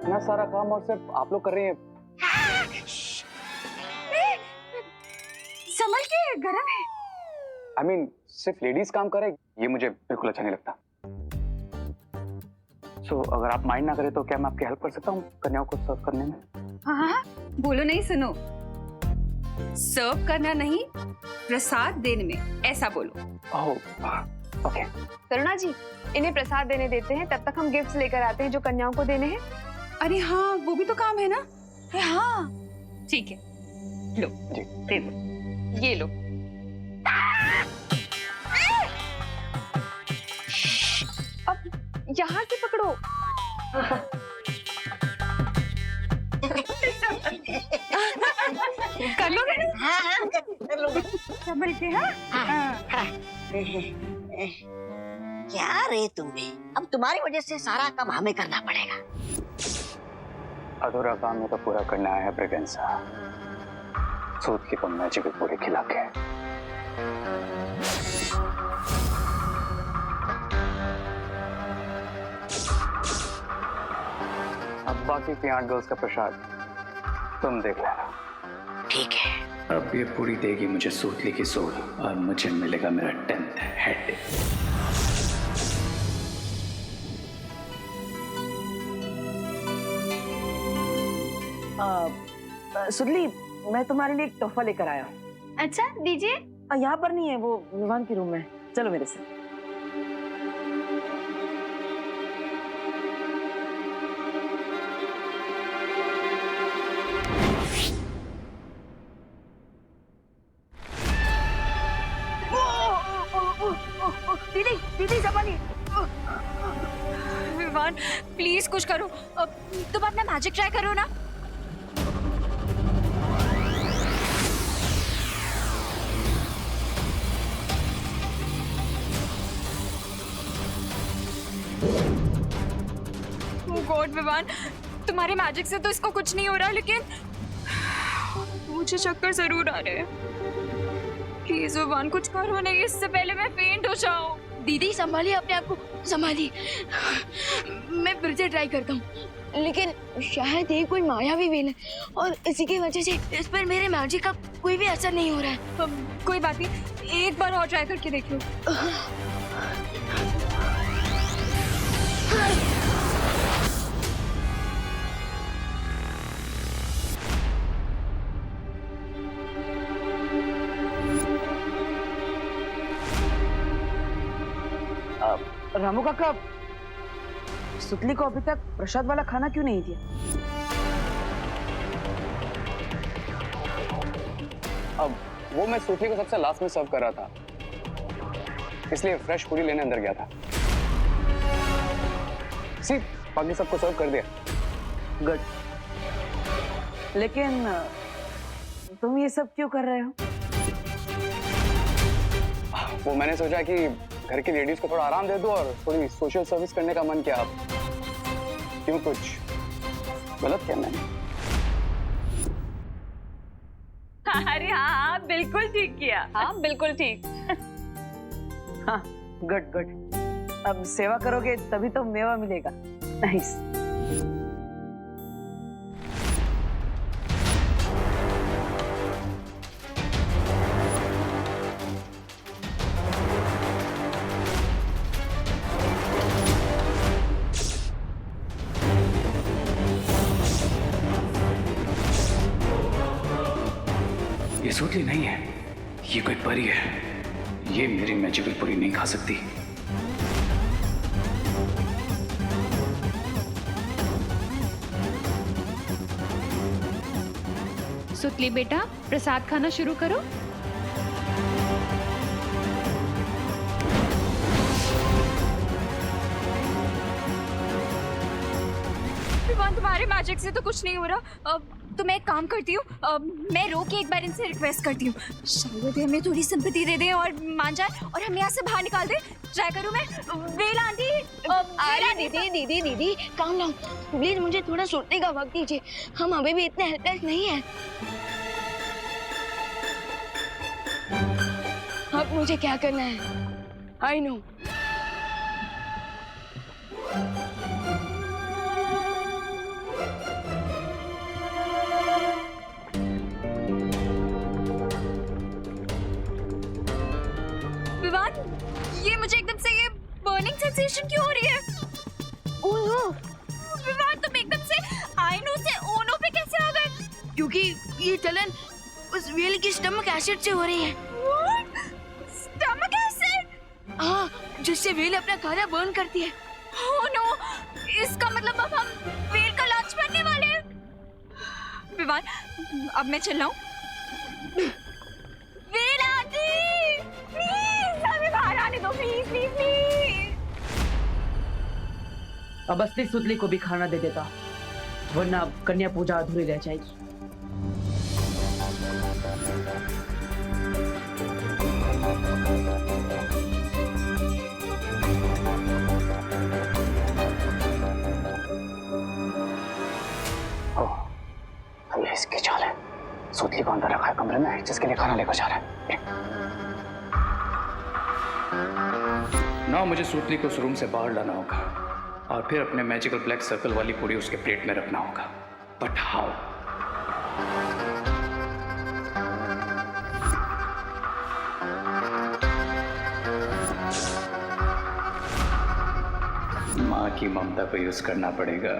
इतना सारा काम और सिर्फ आप लोग कर रही हैं। संभल के, गरम है। I mean, सिर्फ लेडीज काम करे ये मुझे बिल्कुल अच्छा नहीं लगता। So, अगर आप माइंड ना करें तो क्या मैं आपकी हेल्प कर सकता हूँ कन्याओं को सर्व करने में? हाँ हाँ, बोलो नहीं, सुनो। सर्व करना नहीं, प्रसाद देने में, ऐसा बोलो। ओह, ओके। करुणा जी, इन्हें प्रसाद देने देते हैं, तब तक हम गिफ्ट्स लेकर आते हैं जो कन्याओं को देने हैं। अरे हाँ, वो भी तो काम है ना। हाँ, ठीक है, लो जी दे दो, ये लो। अब यहाँ से पकड़ो। कर लोगे ना? हाँ, कर लोगे। संभल के। हाँ, क्या रे तुम्हें, अब तुम्हारी वजह से सारा काम हमें करना पड़ेगा। अधूरा काम में तो पूरा करना है ब्रिगेंसा। सूद की तो मैजिक पूरे खिला के। अब बाकी की 8 गर्ल्स का प्रसाद तुम देख लेना। ठीक है। अब ये पूरी देगी मुझे सूतली की सोल और मुझे मिलेगा मेरा 10th हेड। सुदली, मैं तुम्हारे लिए एक तोहफा लेकर आया हूँ। अच्छा, दीजिए। यहाँ पर नहीं है, वो विवान के रूम में है। चलो मेरे से। दीदी, दीदी संभालिए। विवान प्लीज कुछ करो। तुम अपना मैजिक ट्राई करो ना। गॉड विवान, तुम्हारे मैजिक से तो इसको कुछ नहीं हो रहा, लेकिन मुझे चक्कर जरूर आ रहे हैं। प्लीज विवान कुछ करो नहीं, इससे पहले मैं फेंट हो जाऊं। दीदी संभालिए अपने आप को, संभालिए। मैं फिर से ट्राई करता हूँ, लेकिन शायद ये कोई मायावी वेल है और इसी की वजह से इस पर मेरे मैजिक का कोई भी असर नहीं हो रहा है। कोई बात नहीं, एक बार और ट्राई करके देख लो। रामू काका, सुतली को अभी तक प्रसाद वाला खाना क्यों नहीं दिया? अब वो मैं सूतली को सबसे लास्ट में सर्व कर रहा था, इसलिए फ्रेश पूरी लेने अंदर गया था। सिर्फ बाकी सबको सर्व कर दिया। गुड। लेकिन तुम ये सब क्यों कर रहे हो? वो मैंने सोचा कि घर की लेडीज को थोड़ा आराम दे दो और थोड़ी सोशल सर्विस करने का मन किया। अब क्यों, कुछ गलत किया मैंने? अरे हाँ, बिल्कुल ठीक किया। हाँ, बिल्कुल ठीक। हाँ, गुड गुड। अब सेवा करोगे तभी तो मेवा मिलेगा। नाइस। ये सूतली नहीं है, ये कोई परी है। ये मेरी मैजिकल पूरी नहीं खा सकती। सुतली बेटा, प्रसाद खाना शुरू करो। विवान, तुम्हारे मैजिक से तो कुछ नहीं हो रहा। तो मैं एक काम करती हूँ, मैं रो के एक बार इनसे रिक्वेस्ट करती हूँ, शायद हमें थोड़ी सिंपैथी दे दें और मान जाए और हम यहाँ से बाहर निकाल दें। ट्राई करूँ मैं? वेला आंटी, अरे दीदी दीदी दीदी, काम डाउन प्लीज, मुझे थोड़ा सोचने का वक्त दीजिए। हम अभी भी इतने हेल्पलेस नहीं हैं। अब मुझे क्या करना है, आई नो। सेंसेशन क्यों हो रही है? ओनो, विवान तुम एकदम से आइनो से ओनो पे कैसे आ गए? क्योंकि ये जलन उस व्हेल की स्टमक एसिड से हो रही है। Stomach acid? हाँ, जिससे व्हेल अपना खाना बर्न करती है। ओह नो, इसका मतलब अब हम व्हेल का लंच बनने वाले हैं। विवान, अब मैं चिल्लाऊं? व्हेल आंटी, प्लीज हमें बाहर आने दो, प्लीज प्लीज प्लीज। अब असली सुतली को भी खाना दे देता, वरना कन्या पूजा अधूरी रह जाएगी। ये इसकी चाल है। सुतली को अंदर रखा है कमरे में, जिसके लिए खाना लेकर जा रहा है। ना मुझे सुतली को उस रूम से बाहर लाना होगा और फिर अपने मैजिकल ब्लैक सर्कल वाली पूरी उसके प्लेट में रखना होगा। But how? माँ की ममता को यूज करना पड़ेगा।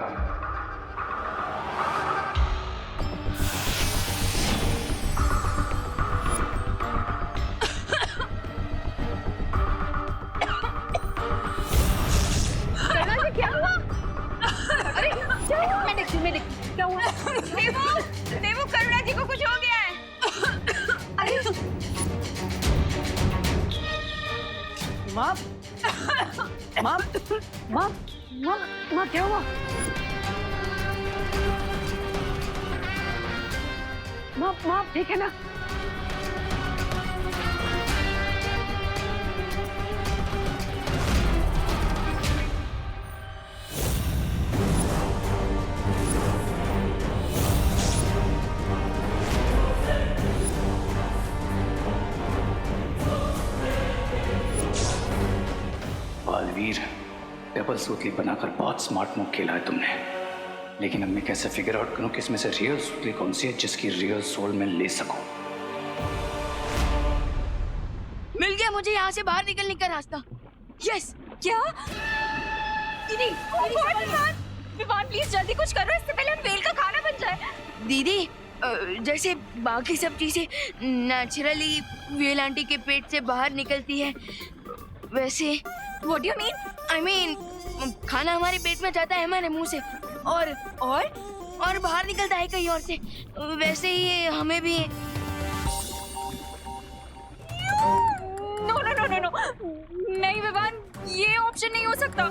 देवू, करुणा जी को कुछ हो गया है। अरे माँ, माँ, माँ, माँ, माँ क्या हुआ? माँ ठीक है ना? बालवीर, डबल सूतली बनाकर बहुत स्मार्ट मूव खेला है तुमने, लेकिन अब मैं कैसे फिगर आउट करूं कि इसमें से रियल सूतली कौन सी है जिसकी रियल सोल मैं ले सकूं? मिल गया मुझे यहाँ से बाहर निकलने का रास्ता। यस। क्या? दीदी, विवान प्लीज जल्दी कुछ करो, इससे पहले हम व्हेल का खाना बन जाए। दीदी, जैसे बाकी सब चीजें नेचुरली व्हेल आंटी के पेट से बाहर निकलती है, वैसे what do you mean? I mean खाना हमारे पेट में जाता है हमारे मुंह से और बाहर निकलता है कहीं और से, वैसे ही हमें भी। No no no no no, नहीं विवान, ये ऑप्शन नहीं हो सकता।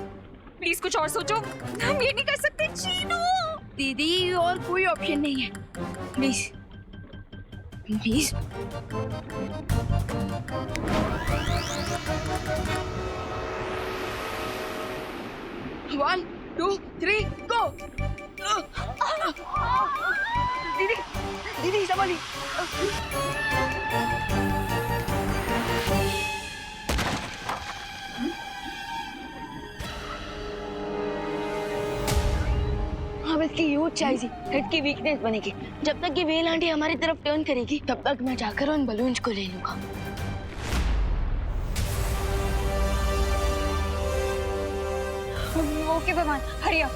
प्लीज कुछ और सोचो, हम ये नहीं कर सकते। चीनू दीदी, और कोई ऑप्शन नहीं है, प्लीज प्लीज। 1 2 3 गो। दीदी, दीदी संभाली। हम इसकी यूज चाहिए, हेड की वीकनेस बनेगी। जब तक ये व्हेल आंटी हमारी तरफ टर्न करेगी, तब तक मैं जाकर उन बलून्स को ले लूंगा। Okay Vivaan, hurry up.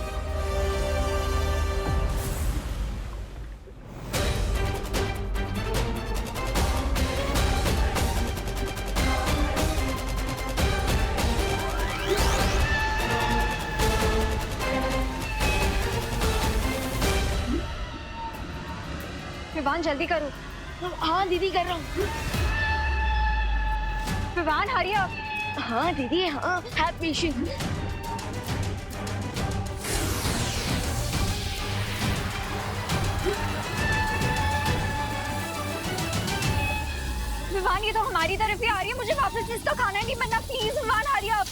Vivaan जल्दी करो। हाँ दीदी, कर रहा हूँ। Vivaan hurry up. हाँ दीदी, हाँ, हैव पेशेंस। विवान ये तो हमारी तरफ ही आ रही है, मुझे वापस इसका खाना नहीं बनना। Please Vivaan hurry up.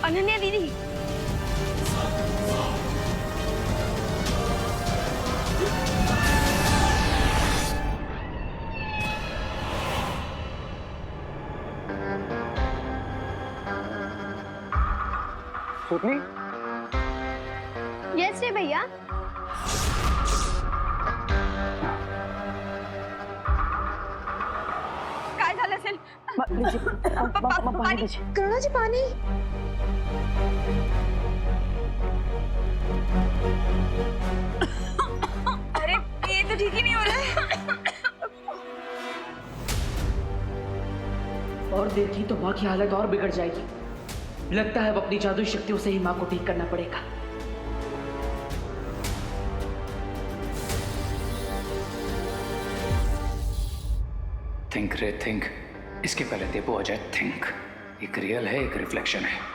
Ananya दीदी, सुतली, यस वेडनेसडे भैया। काय झालं असेल? पाणी दीजिए। करुणाजी पानी। अरे ये तो ठीक ही नहीं हो रहा है। और देखी तो माँ की हालत और बिगड़ जाएगी। लगता है अब अपनी जादुई शक्तियों से ही माँ को ठीक करना पड़ेगा। थिंक रे थिंक, इसके पहले देवो अजय थिंक। एक रियल है, एक रिफ्लेक्शन है।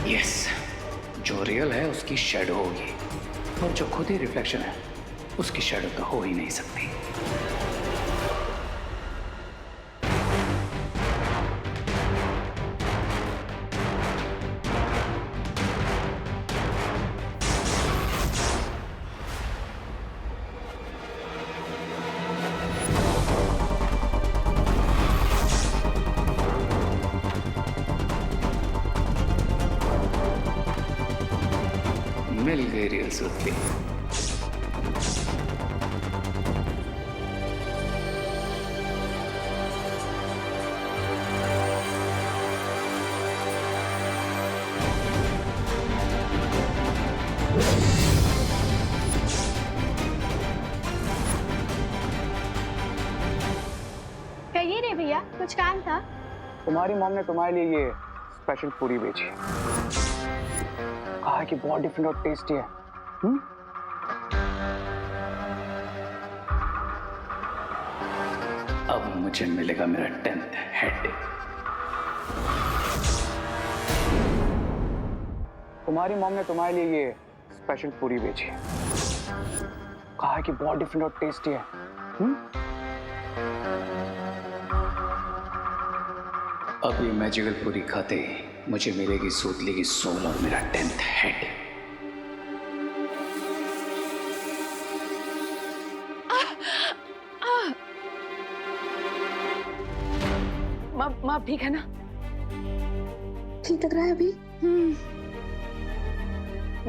यस, जो रियल है उसकी शैडो होगी, और जो खुद ही रिफ्लेक्शन है उसकी शैडो तो हो ही नहीं सकती। मिल गई रियल सुतली। कहिए रे भैया, कुछ काम था? तुम्हारी मॉम ने तुम्हारे लिए ये स्पेशल पूरी भेजी। कहा कि बहुत डिफरेंट और टेस्टी है। अब मुझे मिलेगा मेरा 10th हेड। तुम्हारी मॉम ने तुम्हारे लिए ये स्पेशल पूरी भेजी। कहा कि बहुत डिफरेंट और टेस्टी है। अब ये मैजिकल पूरी खाते ही मुझे मिलेगी सूतली की सोल और मेरा 10th हेड। माँ ठीक है ना? ठीक लग रहा है अभी?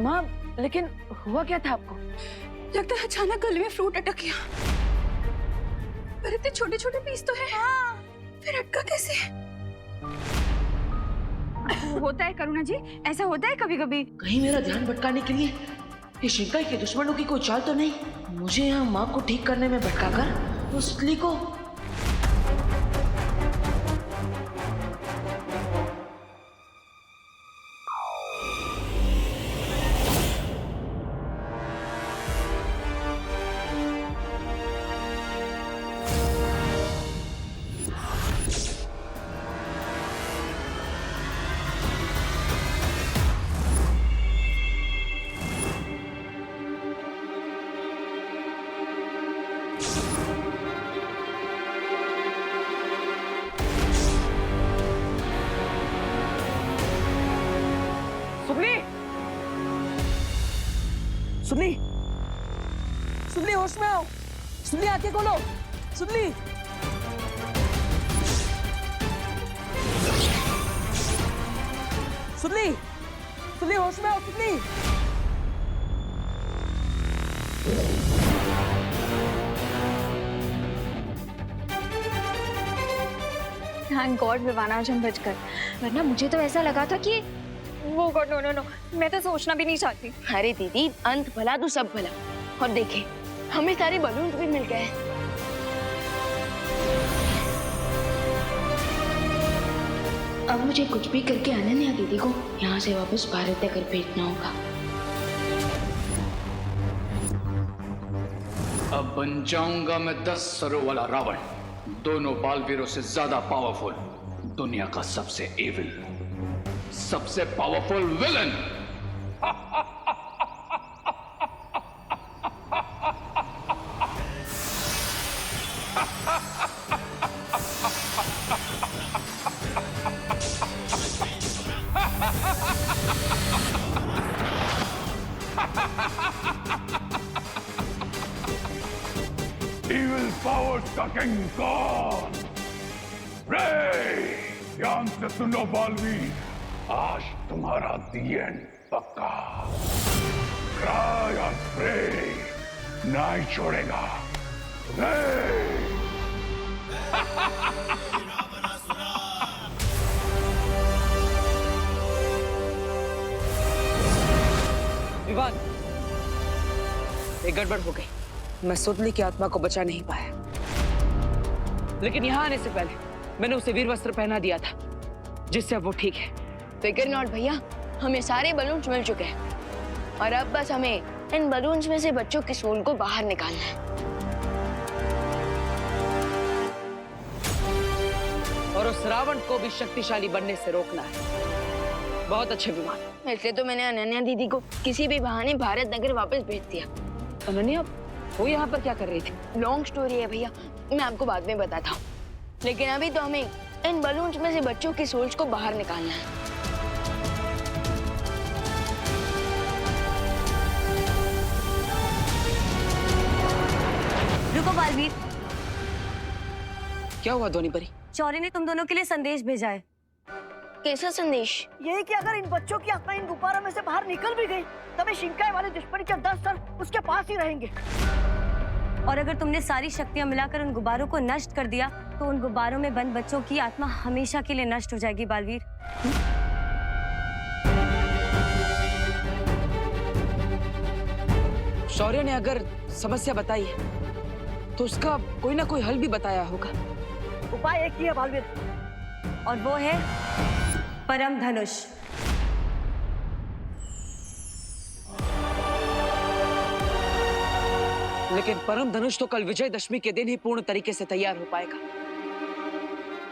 माँ लेकिन हुआ क्या था आपको? लगता है अचानक गले में फ्रूट अटक गया। पर इतने छोटे छोटे पीस तो है। फिर अटका कैसे? होता है करुणा जी, ऐसा होता है कभी कभी। कहीं मेरा ध्यान भटकाने के लिए ये शिंकाई के दुश्मनों की कोई चाल तो नहीं? मुझे यहाँ माँ को ठीक करने में भटकाकर उस सुतली को सुनली, सुनली होश में आओ। सुनली आंखें खोलो। सुनली, सुनली, सुनली होश में आओ। सुनली, थैंक गॉड विवाना आज हम बच गए, वरना मुझे तो ऐसा लगा था कि वो गॉड नो नो नो, मैं तो सोचना भी नहीं चाहती। अरे दीदी, अंत भला तो सब भला। और देखे, हमें सारे बलून भी मिल गए। अब मुझे कुछ भी करके अनन्या दीदी को यहाँ से वापस भारत तक भेजना होगा। अब बन जाऊंगा मैं 10 सरों वाला रावण, दोनों बालवीरों से ज्यादा पावरफुल, दुनिया का सबसे एविल, सबसे पावरफुल विलन। Evil powers का किंग कौन? रे, ध्यान से सुनो बालवीर, आज तुम्हारा दी एंड पक्का। क्राई और प्रे नहीं छोड़ेगा। रे! विवान, एक गड़बड़ हो गई। मैं सुतली की आत्मा को बचा नहीं पाया, लेकिन यहाँ आने से पहले मैंने उसे वीर वस्त्र पहना दिया था, जिससे अब वो ठीक है। फिकर नॉट भैया, हमें सारे बलून्स मिल चुके हैं और अब बस हमें इन बलून्स में से बच्चों की सोल को बाहर निकालना है। और उस रावण को भी शक्तिशाली बनने से रोकना है। बहुत अच्छे विमान। इसलिए तो मैंने अनन्या दीदी को किसी भी बहाने भारत नगर वापस भेज दिया। अनन्या, वो यहाँ पर क्या कर रही थी? लॉन्ग स्टोरी है भैया, मैं आपको बाद में बताता हूँ, लेकिन अभी तो हमें इन बलून्स में से बच्चों की सोल्स को बाहर निकालना है। रुको बालवीर, क्या हुआ धोनी परी? चौरे ने तुम दोनों के लिए संदेश भेजा है। कैसा संदेश? यही कि अगर इन बच्चों की आत्मा इन गुब्बारों में से बाहर निकल भी गई, तब शिंकाई वाले दुश्मन के 10 सर उसके पास ही रहेंगे। और अगर तुमने सारी शक्तियां मिलाकर उन गुब्बारों को नष्ट कर दिया, तो उन गुब्बारों में बंद बच्चों की आत्मा हमेशा के लिए नष्ट हो जाएगी बालवीर। शौर्य ने अगर समस्या बताई है, तो उसका कोई ना कोई हल भी बताया होगा। उपाय एक ही है बालवीर, और वो है परम धनुष। लेकिन परम धनुष तो कल विजयदशमी के दिन ही पूर्ण तरीके से तैयार हो पाएगा,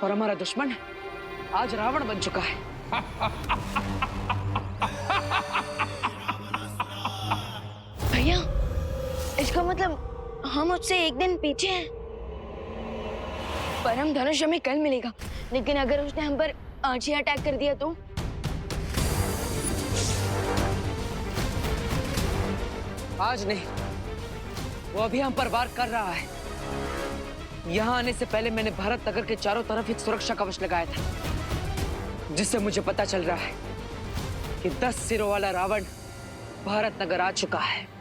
और हमारा दुश्मन आज रावण बन चुका है। भैया, इसका मतलब हम उससे एक दिन पीछे हैं। परम धनुष हमें कल मिलेगा, लेकिन अगर उसने हम पर आज ही अटैक कर दिया तो? आज नहीं, वो अभी हम पर वार कर रहा है। यहाँ आने से पहले मैंने भारत नगर के चारों तरफ एक सुरक्षा कवच लगाया था, जिससे मुझे पता चल रहा है कि 10 सिरों वाला रावण भारत नगर आ चुका है।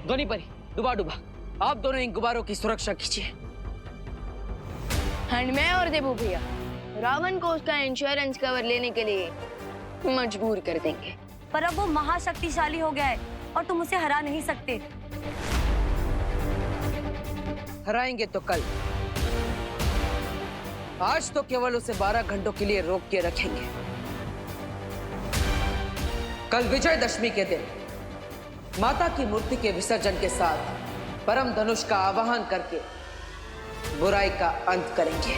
धोनी परी, डुबा डुबा, आप दोनों इन गुब्बारों की सुरक्षा कीजिए। एंड मैं और देबू भैया रावण को उसका इंश्योरेंस कवर लेने के लिए मजबूर कर देंगे। पर अब वो महाशक्तिशाली हो गया है और तुम उसे हरा नहीं सकते। हराएंगे तो कल, आज तो केवल उसे 12 घंटों के लिए रोक के रखेंगे। कल विजयदशमी के दिन माता की मूर्ति के विसर्जन के साथ परम धनुष का आवाहन करके बुराई का अंत करेंगे।